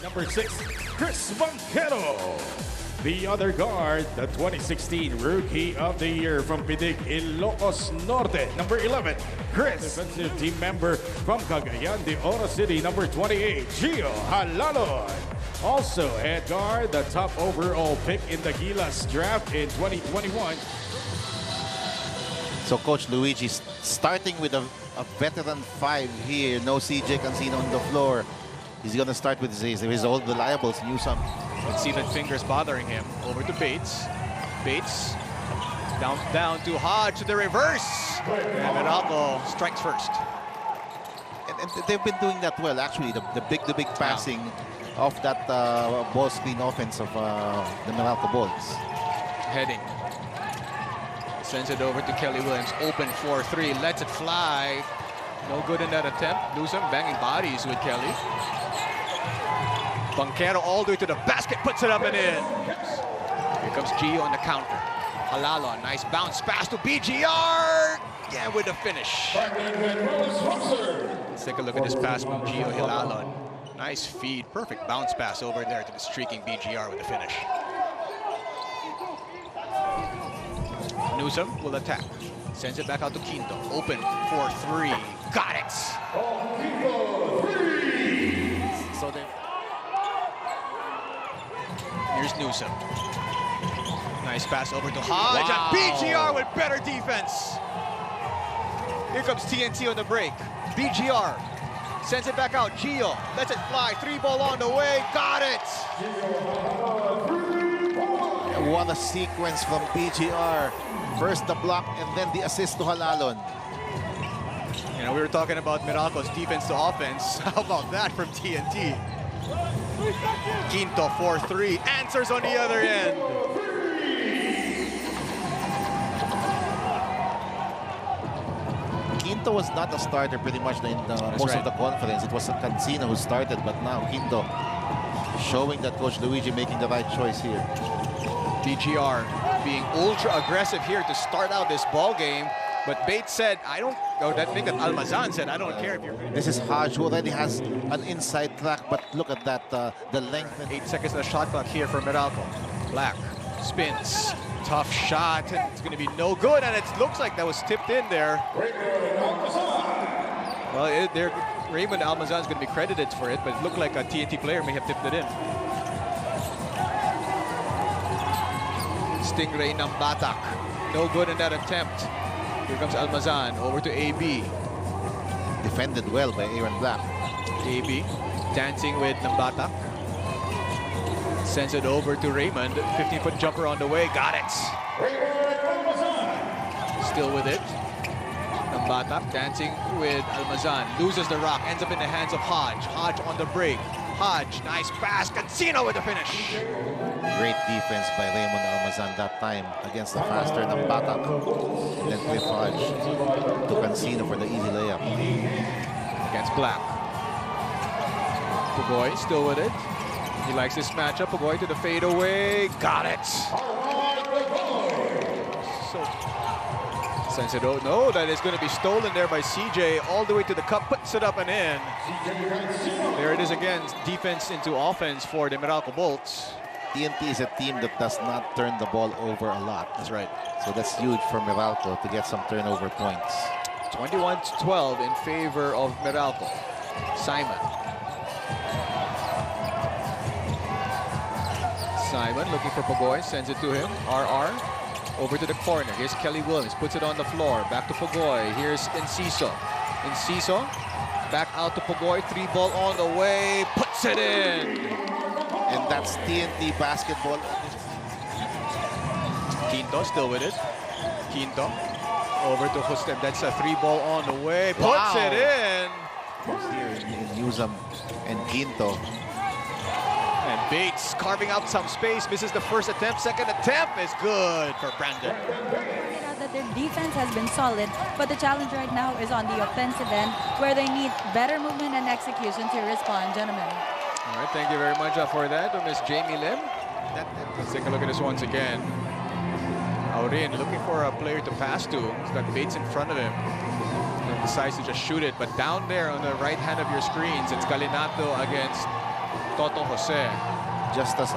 Number 6, Chris Banquero. The other guard, the 2016 Rookie of the Year from Pidig, Ilocos Norte. Number 11, Chris. Defensive team member from Cagayan de Oro City. Number 28, Gio Halalon. Also head guard, the top overall pick in the Gilas draft in 2021. So Coach Luigi starting with a veteran 5 here. No CJ Cancino on the floor. He's going to start with his old reliables, Newsome. Conceded fingers bothering him. Over to Bates. Bates down to Hodge to the reverse. And Meralco strikes first. And they've been doing that well, actually. The big passing of that ball screen offense of the Meralco Bolts. Heading. Sends it over to Kelly Williams. Open 4-3. Lets it fly. No good in that attempt. Newsome banging bodies with Kelly. Banquero all the way to the basket. Puts it up and in. Here comes Gio on the counter. Halalon. Nice bounce pass to BGR. Yeah, with the finish. Let's take a look at this pass from Gio Halalon. Nice feed. Perfect bounce pass over there to the streaking BGR with the finish. Newsome will attack. Sends it back out to Quinto. Open 4-3. Got it. So then, here's Newsome. Nice pass over to Hodge. Wow. And BGR with better defense. Here comes TNT on the break. BGR sends it back out. Gio lets it fly. 3-ball on the way. Got it. What a sequence from BGR. First the block and then the assist to Halalon. You know, we were talking about Meralco's defense to offense. How about that from TNT? Quinto 4-3. Answers on the other end. Quinto was not a starter pretty much in most of the conference. It was Cancino who started, but now Quinto showing that Coach Luigi making the right choice here. BGR being ultra aggressive here to start out this ball game, but Bates said, I don't, or that thing that Almazan said, I don't care if you're... This is Hodge, who already has an inside track, but look at that, the length. 8 seconds on the shot clock here for Meralco. Black spins, tough shot, and it's going to be no good, and it looks like that was tipped in there. Well, Raymond Almazan is going to be credited for it, but it looked like a TNT player may have tipped it in. Stingray Nambatak. No good in that attempt. Here comes Almazan over to AB. Defended well by Aaron Black. AB dancing with Nambatak. Sends it over to Raymond. 15-foot jumper on the way. Got it. Still with it. Nambatak dancing with Almazan. Loses the rock. Ends up in the hands of Hodge. Hodge on the break. Hodge, nice pass. Cancino with the finish. Great defense by Raymond Almazan that time against the faster Nambatak. Then Cliff Hodge to Cancino for the easy layup. Against Black. Pugoy still with it. He likes this matchup. Pugoy to the fadeaway. Got it. So, sends it out. No, that is going to be stolen there by CJ. All the way to the cup. Puts it up and in. There it is again. Defense into offense for the Meralco Bolts. TNT is a team that does not turn the ball over a lot. That's right. So that's huge for Meralco to get some turnover points. 21-12 in favor of Meralco. Simon. Simon looking for Pugoy, sends it to him. RR over to the corner. Here's Kelly Williams, puts it on the floor. Back to Pugoy. Here's Enciso. Enciso back out to Pugoy. 3-ball on the way. Puts it in. And that's TNT basketball. Quinto still with it. Quinto over to Hustem. That's a 3-ball on the way. Puts it in. Here in Newsome and Quinto. And Bates carving out some space. Misses the first attempt. Second attempt is good for Brandon. That their defense has been solid, but the challenge right now is on the offensive end, where they need better movement and execution to respond, gentlemen. All right, thank you very much for that, Miss Jamie Lim. Let's take a look at this once again. Aurin looking for a player to pass to. He's got Bates in front of him. And decides to just shoot it, but down there on the right hand of your screens, it's Calinato against Toto Jose Just as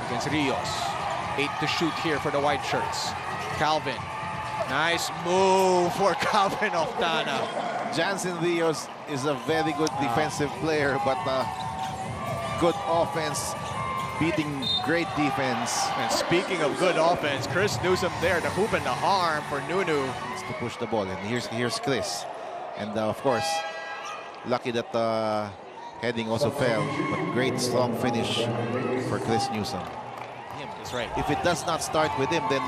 against Rios. 8 to shoot here for the white shirts. Calvin. Nice move for Calvin Oftana. Jansen Rios is a very good defensive player, but good offense beating great defense. And speaking of good offense, Chris Newsom there, the hoop and the harm for Nunu. Needs to push the ball, and here's Chris. And of course, lucky that heading also fell, but great strong finish for Chris Newsom. That's right. If it does not start with him, then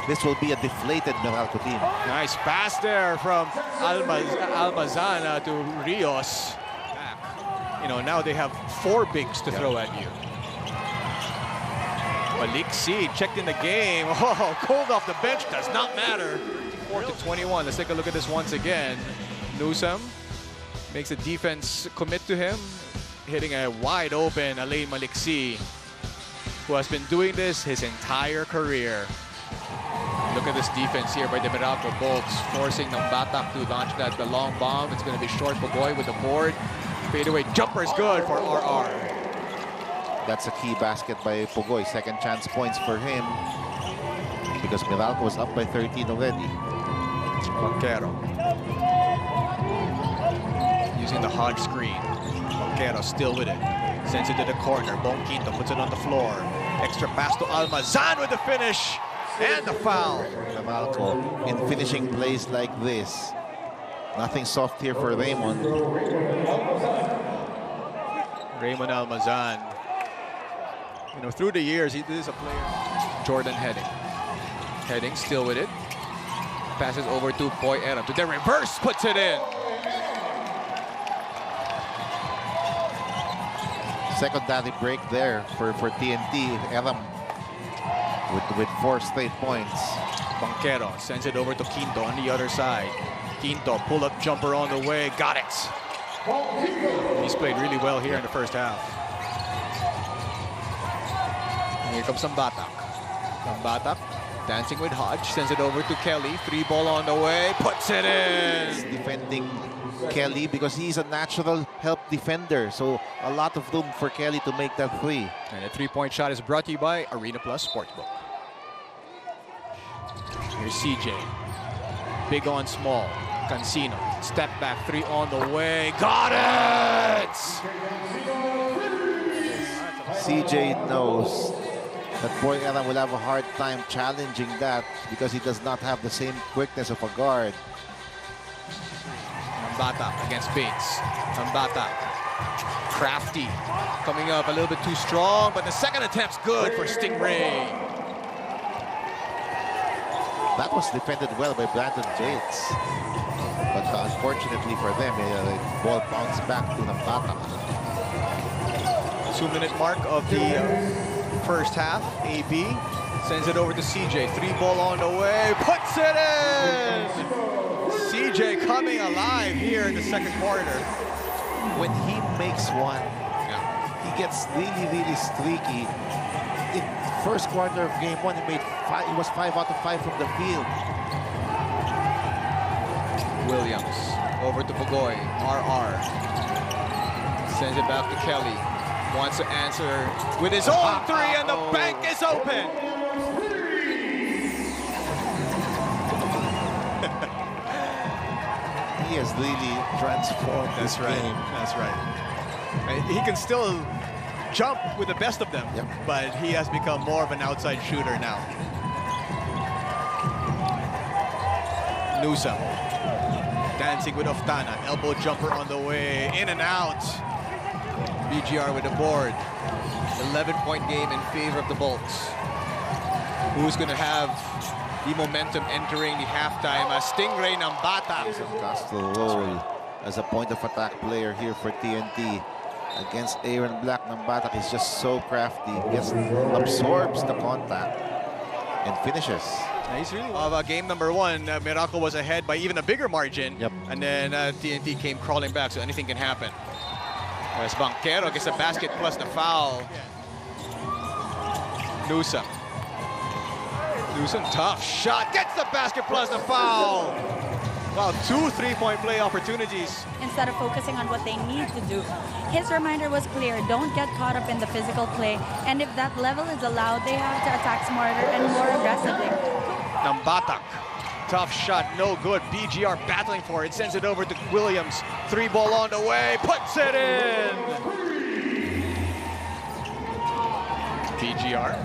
this will be a deflated Meralco team. Nice pass there from Almazan to Rios. You know, now they have 4 bigs to throw at you. Malik C checked in the game. Oh, cold off the bench, does not matter. 4 to 21. Let's take a look at this once again. Newsom makes the defense commit to him, hitting a wide open Alain Malik C, who has been doing this his entire career. Look at this defense here by the Meralco Bolts, forcing Batak to launch that long bomb. It's going to be short Bogoy with the board. Fadeaway jumper is good for RR. That's a key basket by Pugoy. Second chance points for him because Meralco was up by 13 already. Banquero. Using the Hodge screen. Banquero still with it. Sends it to the corner. Bong Quinto puts it on the floor. Extra pass to Almazan with the finish. And the foul. Meralco in finishing plays like this. Nothing soft here for Raymond. Raymond Almazan. You know, through the years, he is a player. Jordan Heading. Heading still with it. Passes over to Boy Eram. To the reverse, puts it in. Secondary break there for TNT. Eram with 4 straight points. Banquero sends it over to Quinto on the other side. Quinto, pull-up jumper on the way. Got it. He's played really well here in the first half. And here comes Batak. Batak dancing with Hodge. Sends it over to Kelly. 3-ball on the way. Puts it in. Defending Kelly because he's a natural help defender. So a lot of room for Kelly to make that 3. And a 3-point shot is brought to you by Arena Plus Sportsbook. Here's CJ. Big on small. Cancino. Step back 3 on the way. Got it! CJ knows that Boy Eram will have a hard time challenging that because he does not have the same quickness of a guard. Batak against Bates. Batak. Crafty. Coming up a little bit too strong, but the second attempt's good for Stingray. That was defended well by Brandon Bates. But unfortunately for them, the ball bounced back to Batak. 2-minute mark of the first half. AB sends it over to CJ. 3-ball on the way. Puts it in! CJ coming alive here in the second quarter. When he makes one, he gets really streaky. In first quarter of game 1, he was 5 out of 5 from the field. Williams over to Bogoy. RR sends it back to Kelly. Wants to answer with his own 3, and the bank is open. He has really transformed this game. That's right. And he can still jump with the best of them, but he has become more of an outside shooter now. Newsom dancing with Oftana. Elbow jumper on the way. In and out. BGR with the board. 11-point game in favor of the Bolts. Who's going to have the momentum entering the halftime? Stingray Batak. Castro role as a point of attack player here for TNT against Aaron Black. Batak is just so crafty. Just absorbs the contact and finishes. He's really of game number 1, Meralco was ahead by even a bigger margin. And then TNT came crawling back, so anything can happen. As Banquero gets a basket plus the foul. Newsom. Newsom, tough shot, gets the basket plus the foul. Wow, 2 3-point play opportunities. Instead of focusing on what they need to do, his reminder was clear: don't get caught up in the physical play, and if that level is allowed, they have to attack smarter and more aggressively. Nambatak. Tough shot, no good. BGR battling for it, sends it over to Williams. 3-ball on the way, puts it in! BGR.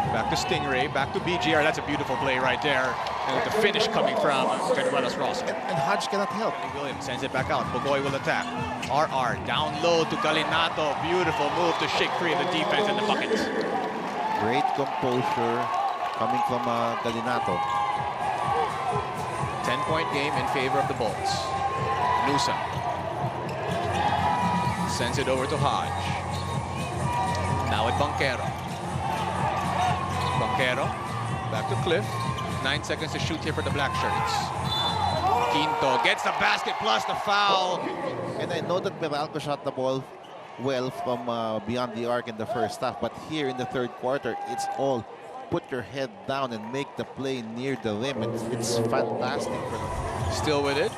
Back to Stingray, back to BGR. That's a beautiful play right there. And the finish coming from Canuelas Ross. And Hodge cannot help. Williams sends it back out. Bogoy will attack. RR down low to Galinato. Beautiful move to shake free of the defense and the buckets. Great composure coming from Galinato. 10-point game in favor of the Bolts. Newsom sends it over to Hodge. Now with Banquero. Banquero back to Cliff. 9 seconds to shoot here for the black shirts. Quinto gets the basket plus the foul. And I know that Meralco shot the ball well from beyond the arc in the first half, but here in the third quarter, it's all put your head down and make the play near the rim. It's fantastic for them. Still with it.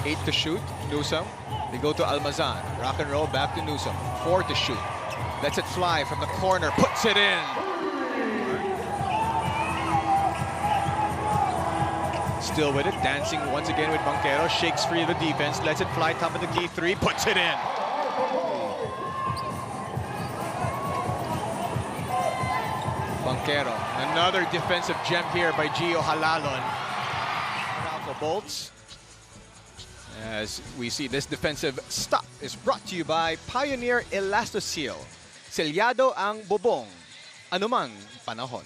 8 to shoot. Newsom. They go to Almazan. Rock and roll back to Newsom. 4 to shoot. Lets it fly from the corner. Puts it in. Still with it. Dancing once again with Banquero. Shakes free of the defense. Lets it fly top of the key. 3. Puts it in. Banquero. Another defensive gem here by Gio Halalon. Meralco Bolts. As we see, this defensive stop is brought to you by Pioneer Elastoseal. Selyado ang bubong. Anumang panahon.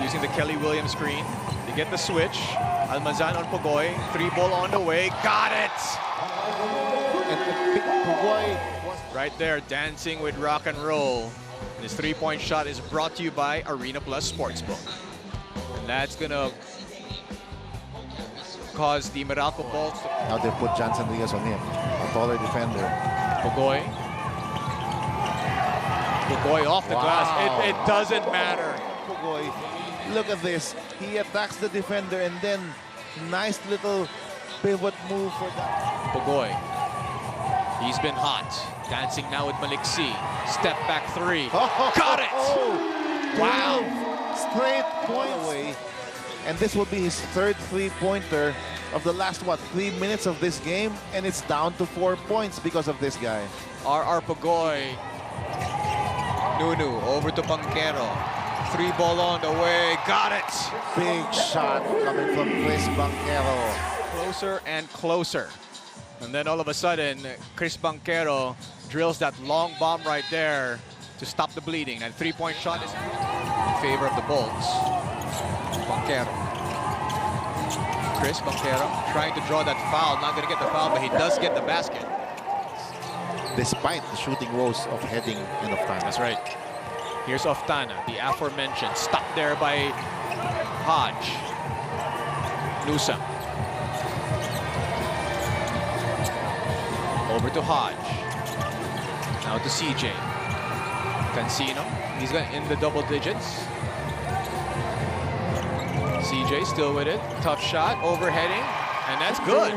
Using the Kelly Williams screen. They get the switch. Almazan on Pogoy. 3-ball on the way. Got it! And Pogoy was Right there, dancing with rock and roll. This 3-point shot is brought to you by Arena Plus Sportsbook. And that's gonna cause the Meralco Bolts to... Now they put Johnson Diaz on him, a taller defender. Pogoy. Pogoy off the glass. It doesn't matter. Pogoy, look at this. He attacks the defender and then nice little pivot move for that. Pogoy. He's been hot. Dancing now with Malik C. Step back 3. Got it! Wow! Straight point away. And this will be his third three-pointer of the last, 3 minutes of this game. And it's down to 4 points because of this guy. RR Pogoy. Nunu over to Banquero. 3-ball on the way. Got it! Big shot coming from Chris Banquero. Closer and closer. And then all of a sudden, Chris Banquero drills that long bomb right there to stop the bleeding. And 3-point shot is in favor of the Bolts. Banquero. Chris Banquero trying to draw that foul. Not going to get the foul, but he does get the basket. Despite the shooting woes of Heading and Oftana. That's right. Here's Oftana, the aforementioned. Stopped there by Hodge. Newsom. Over to Hodge. Now to CJ. Cancino. He's in the double digits. CJ still with it. Tough shot. Overheading. And that's good.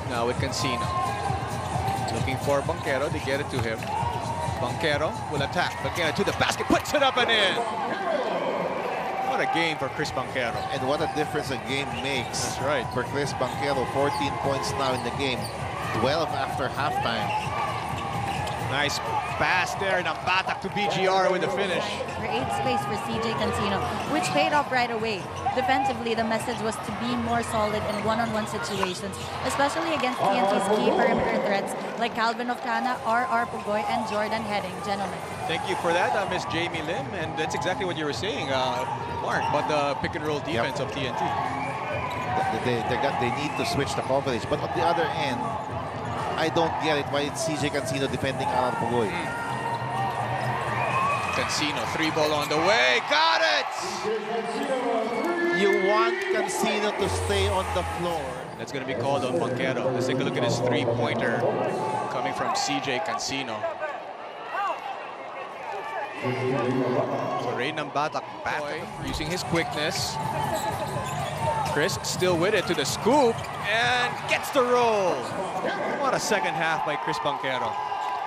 Now with Cancino. Looking for Banquero to get it to him. Banquero will attack. Banquero to the basket. Puts it up and in. What a game for Chris Banquero. And what a difference a game makes. That's right. For Chris Banquero, 14 points now in the game. 12 after halftime. Nice pass there. Nambatak to BGR with the finish. Create space for CJ Cancino, which paid off right away. Defensively, the message was to be more solid in one-on-one situations, especially against TNT's key perimeter threats like Calvin Oftana, RR Pogoy, and Jordan Heading. Gentlemen. Thank you for that, Miss Jamie Lim. And that's exactly what you were saying, Mark, about the pick-and-roll defense of TNT. They need to switch the coverage. But on the other end, I don't get it why it's CJ Cancino defending Alan Pogoy. Cancino, 3-ball on the way. Got it! You want Cancino to stay on the floor. That's going to be called on Banquero. Let's take a look at his 3-pointer coming from CJ Cancino. So Ray Nambatak back using his quickness. Chris still with it to the scoop and gets the roll. What a second half by Chris Banquero.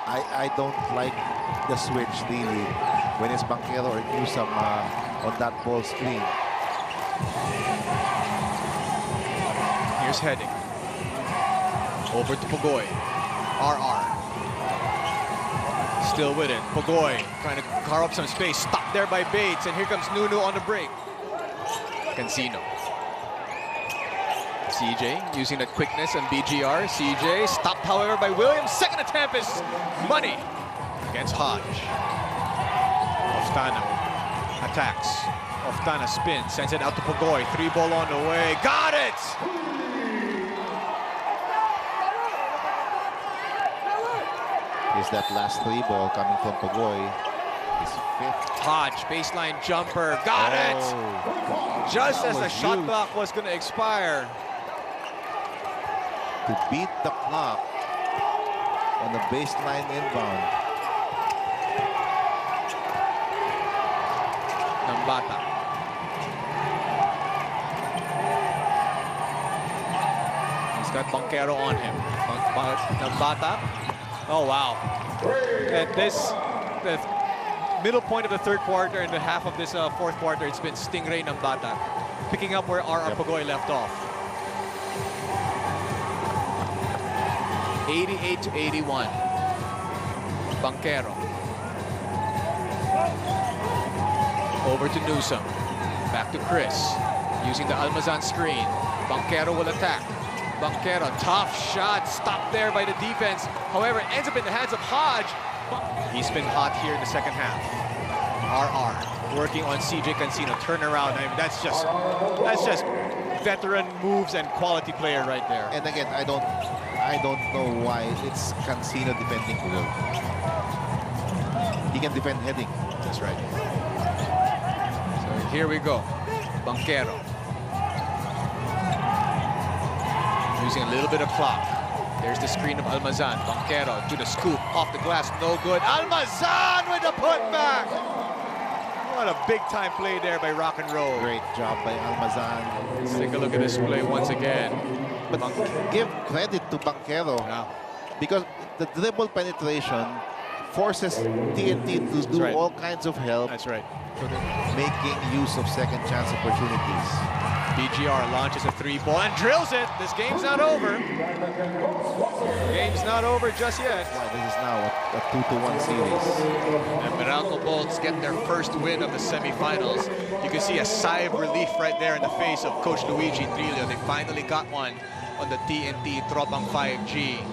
I don't like the switch really when it's Banquero or Newsome on that ball screen. Here's Heading. Over to Pugoy. RR. Still with it. Pugoy trying to carve up some space. Stopped there by Bates. And here comes Nunu on the break. Cancino. CJ using that quickness and BGR. CJ stopped, however, by Williams. Second attempt is money against Hodge. Oftana attacks. Oftana spins, sends it out to Pugoy. 3-ball on the way. Got it! Is that last 3-ball coming from Pugoy? His 5th. Hodge, baseline jumper. Got it! Just as the shot clock was going to expire. To beat the clock on the baseline inbound. Nambata. He's got Banquero on him. Nambata. Oh, wow. At the middle point of the third quarter and the half of this fourth quarter, it's been Stingray Nambata picking up where RR Pugoy left off. 88-81. Banquero. Over to Newsome. Back to Chris. Using the Almazan screen. Banquero will attack. Banquero, tough shot. Stopped there by the defense. However, it ends up in the hands of Hodge. He's been hot here in the second half. RR working on CJ Cancino. Turnaround. I mean, that's just veteran moves and quality player right there. And again, I don't know why it's Cancino defending Will. He can defend Heading. That's right. So here we go. Banquero. Using a little bit of clock. There's the screen of Almazan. Banquero to the scoop. Off the glass. No good. Almazan with the putback. What a big-time play there by Rock and Roll. Great job by Almazan. Let's take a look at this play once again. But give credit to Banquero because the dribble penetration forces TNT to do all kinds of help. That's right. Making use of second chance opportunities. BGR launches a 3-ball and drills it. This game's not over. Game's not over just yet. Yeah, this is now a 2-1 series. And Meralco Bolts get their first win of the semifinals. You can see a sigh of relief right there in the face of Coach Luigi Trillo. They finally got one on the TNT Tropang 5G.